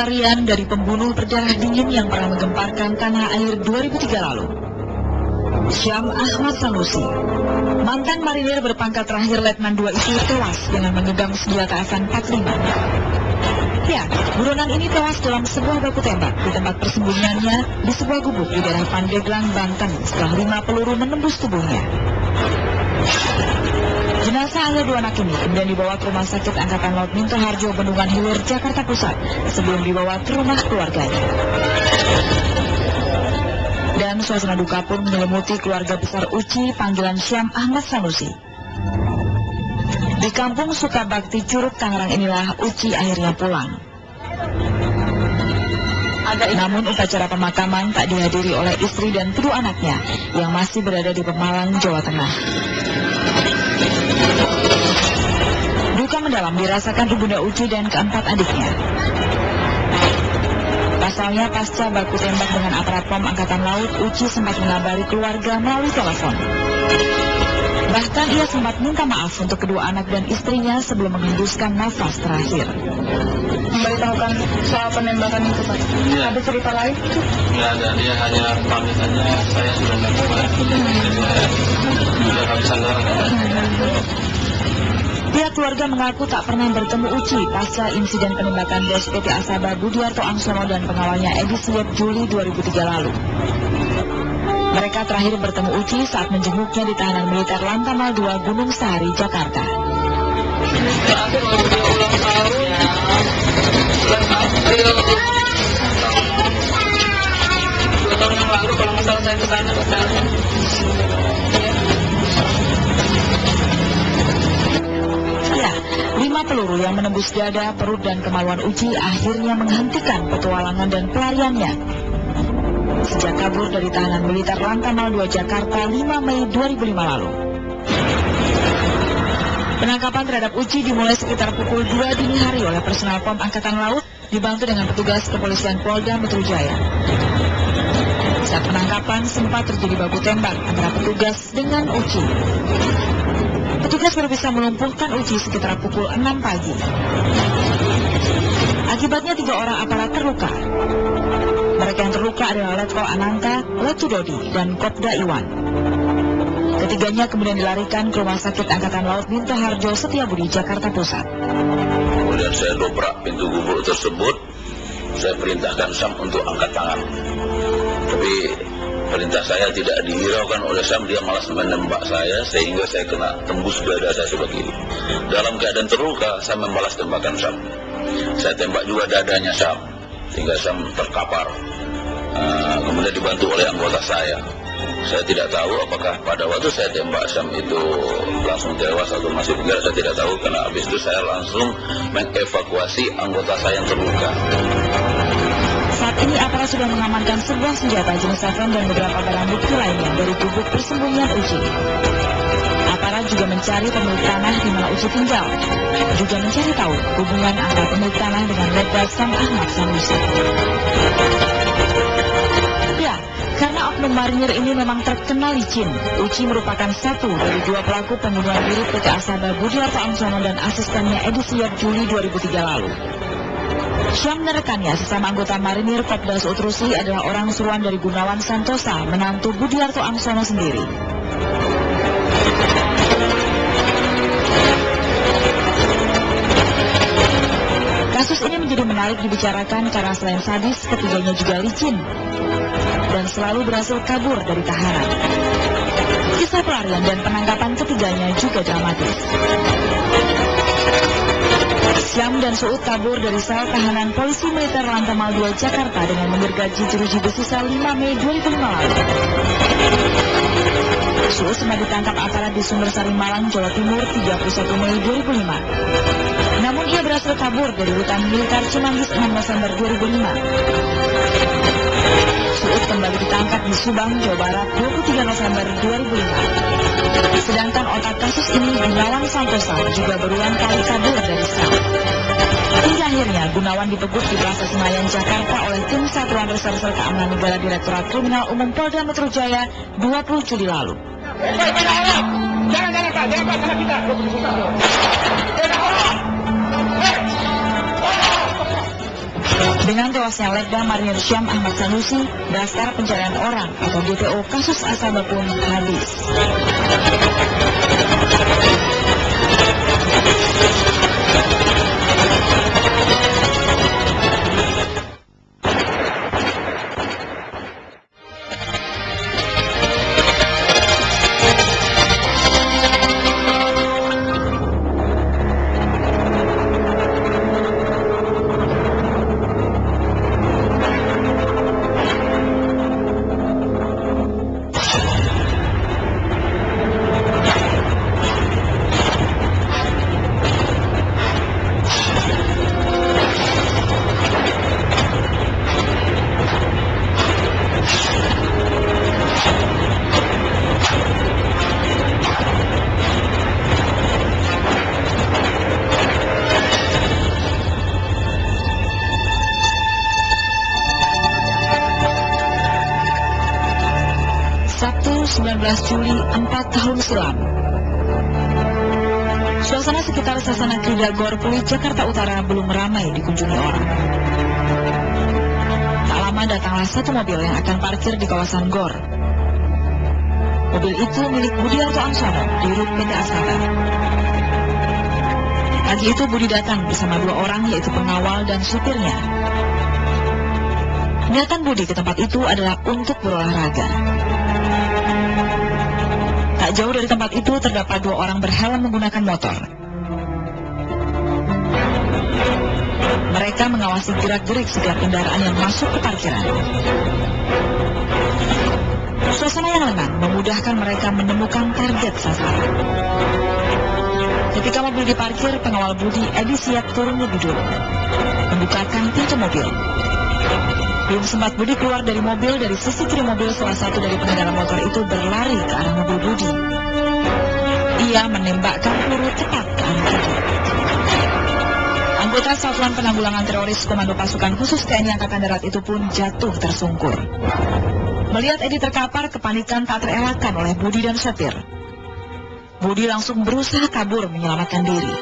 pelarian dari pembunuh berdarah dingin yang pernah menggemparkan tanah air 2003 lalu. Syam Ahmad Sanusi, mantan marinir berpangkat terakhir Letnan 2 itu tewas dengan memegang senjata AKN-45. Ya, buronan ini tewas dalam sebuah baku tembak di tempat persembunyiannya di sebuah gubuk di daerah Pandeglang, Banten setelah 5 peluru menembus tubuhnya. Jenazah ayah 2 anak ini kemudian dibawa ke Rumah Sakit Angkatan Laut Minto Harjo, Bendungan Hilir, Jakarta Pusat sebelum dibawa ke rumah keluarganya. Dan suasana duka pun menyelimuti keluarga besar Uci panggilan Syam Ahmad Sanusi. Di kampung Sukabakti, Curug, Tangerang inilah Uci akhirnya pulang. Namun upacara pemakaman tak dihadiri oleh istri dan kedua anaknya yang masih berada di Pemalang, Jawa Tengah. Duka mendalam dirasakan ibunda Uci dan keempat adiknya. Pasalnya pasca baku tembak dengan aparat POM Angkatan Laut, Uci sempat mengabari keluarga melalui telepon. Bahkan ia sempat minta maaf untuk kedua anak dan istrinya sebelum menghembuskan nafas terakhir. Memberitahukan soal penembakan itu, Pak? Ya. Ada cerita lain? Nggak ada, dia hanya pamit saja, saya sudah melakukan. Sudah kehabisan darah. Pihak keluarga mengaku tak pernah bertemu Uci pasca insiden penembakan bos PT Asaba Budiarto Angsono dan pengawalnya Edi Suyep Juli 2003 lalu. Mereka terakhir bertemu Uci saat menjenguknya di tahanan militer Lantamal 2 Gunung Sahari, Jakarta. Terakhir waktu ulang tahun, bulan April 2 tahun yang lalu kalau misalnya saya kesana. Ya, 5 peluru yang menembus dada, perut, dan kemaluan Uci akhirnya menghentikan petualangan dan pelariannya. Sejak kabur dari tahanan militer Lantamal 2 Jakarta 5 Mei 2005 lalu. Penangkapan terhadap Uci dimulai sekitar pukul 2 dini hari oleh personal POM Angkatan Laut dibantu dengan petugas kepolisian Polda Metro Jaya. Saat penangkapan sempat terjadi baku tembak antara petugas dengan Uci. Petugas baru bisa melumpuhkan Uci sekitar pukul 6 pagi. Akibatnya 3 orang aparat terluka. Mereka yang terluka adalah Letko Ananta, Letu Dodi, dan Kopda Iwan. Ketiganya kemudian dilarikan ke Rumah Sakit Angkatan Laut Minto Harjo, Setiabudi, Jakarta Pusat. Kemudian saya dobrak pintu gubuk tersebut, saya perintahkan Sam untuk angkat tangan. Tapi perintah saya tidak dihiraukan oleh Sam, dia malas menembak saya sehingga saya kena tembus dada saya sebelah kiri. Dalam keadaan terluka, saya membalas tembakan Sam. Saya tembak juga dadanya Sam, sehingga Sam terkapar. Kemudian dibantu oleh anggota saya. Saya tidak tahu apakah pada waktu saya tembak Sam itu langsung tewas atau masih bergerak, saya tidak tahu, karena habis itu saya langsung mengevakuasi anggota saya yang terluka. Saat ini aparat sudah mengamankan sebuah senjata jenis safen dan beberapa barang bukti lainnya dari gubuk persembunyian Uci. Aparat juga mencari pemilik tanah di mana Uci tinggal, juga mencari tahu hubungan antara pemilik tanah dengan Letnan Syam Ahmad Sanusi. Ya, karena oknum marinir ini memang terkenal licin, Uci merupakan satu dari 2 pelaku pembunuhan diri PT Asaba Budiarto Angsono dan asistennya Edi Suyep Juli 2003 lalu. Syam dan rekannya sesama anggota marinir Kopdas Utrusi adalah orang suruhan dari Gunawan Santosa, menantu Budiarto Angsono sendiri. Kasus ini menjadi menarik dibicarakan karena selain sadis, ketiganya juga licin dan selalu berhasil kabur dari tahanan. Kisah pelarian dan penangkapan ketiganya juga dramatis. Syam dan Suud kabur dari sel tahanan polisi militer Lantamal 2 Jakarta dengan menggergaji jeruji besi sel 5 Mei 2005 lalu. Suud sempat ditangkap aparat di Sumbersari, Malang, Jawa Timur 31 Mei 2005. Namun ia berhasil kabur dari rutan militer Cimanggis 6 Desember 2005. Suud kembali ditangkap di Subang, Jawa Barat 23 November 2005. Sedangkan otak kasus ini Gunawan Santosa juga berulang kali kabur dari sel. Hingga akhirnya Gunawan dibekuk di Plaza Senayan, Jakarta oleh tim Satuan Reserse Keamanan Negara Direktorat Kriminal Umum Polda Metro Jaya 20 Juli lalu. Jangan Pak, sama kita. Dengan tewasnya Letda Marinir Syam Ahmad Sanusi, daftar pencarian orang atau DPO kasus Asaba pun habis. Sabtu 19 Juli 4 tahun silam. Suasana sekitar Sasana Krida Gor Pluit, Jakarta Utara belum ramai dikunjungi orang. Tak lama datanglah satu mobil yang akan parkir di kawasan Gor. Mobil itu milik Budiarto Angsono di Rut PT Asaba. Pagi itu Budi datang bersama dua orang, yaitu pengawal dan supirnya. Niatan Budi ke tempat itu adalah untuk berolahraga. Tak jauh dari tempat itu terdapat dua orang berhelm menggunakan motor. Mereka mengawasi gerak-gerik setiap kendaraan yang masuk ke parkiran. Suasana yang lengang memudahkan mereka menemukan target sasaran. Ketika mobil diparkir, pengawal Budi, Edi, siap turun lebih dulu, membukakan pintu mobil. Belum sempat Budi keluar dari mobil, dari sisi kiri mobil salah satu dari pengendara motor itu berlari ke arah mobil Budi. Ia menembakkan peluru tepat ke arah Budi. Anggota Satuan Penanggulangan Teroris Komando Pasukan Khusus TNI Angkatan Darat itu pun jatuh tersungkur. Melihat Edi terkapar, kepanikan tak terelakkan oleh Budi dan sopir. Budi langsung berusaha kabur menyelamatkan diri.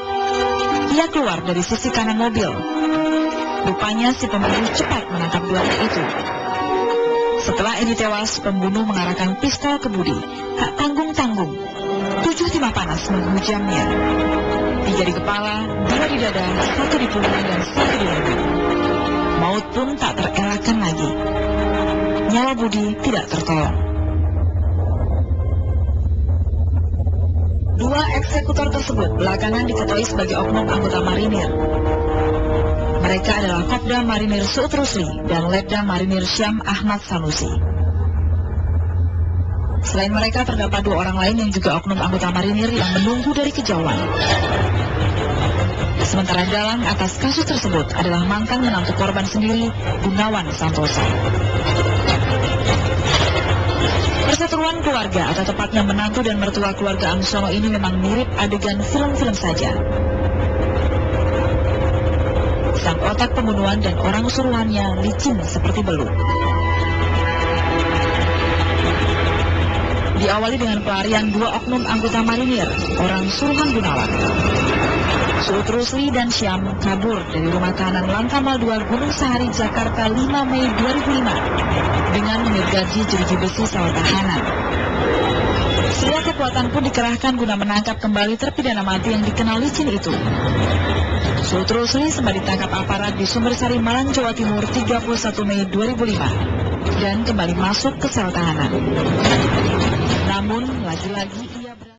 Ia keluar dari sisi kanan mobil. Rupanya si pembunuh cepat menangkap duanya itu. Setelah Edi tewas, pembunuh mengarahkan pistol ke Budi. Tak tanggung-tanggung, 7 timah panas menghujamnya. 3 di kepala, 2 di dada, 1 di punggung dan 1 di lengan. Maut pun tak terelakkan lagi. Nyawa Budi tidak tertolong. Dua eksekutor tersebut belakangan diketahui sebagai oknum anggota marinir. Mereka adalah Kopda Marinir Su'ud Rusli dan Letda Marinir Syam Ahmad Sanusi. Selain mereka, terdapat dua orang lain yang juga oknum anggota marinir yang menunggu dari kejauhan. Sementara dalang atas kasus tersebut adalah mantan menantu korban sendiri, Gunawan Santosa. Perseteruan keluarga, atau tepatnya menantu dan mertua keluarga Angsono ini memang mirip adegan film-film saja. Sang otak pembunuhan dan orang suruhannya licin seperti belut. Diawali dengan pelarian dua oknum anggota marinir, orang suruhan Gunawan. Su'ud Rusli dan Syam kabur dari rumah tahanan Lantamal 2 Gunung Sahari, Jakarta 5 Mei 2005 dengan menyergaji jeruji besi sel tahanan. Semua kekuatan pun dikerahkan guna menangkap kembali terpidana mati yang dikenal licin itu. Su'ud Rusli sempat ditangkap aparat di Sumbersari, Malang, Jawa Timur 31 Mei 2005 dan kembali masuk ke sel tahanan. Namun lagi-lagi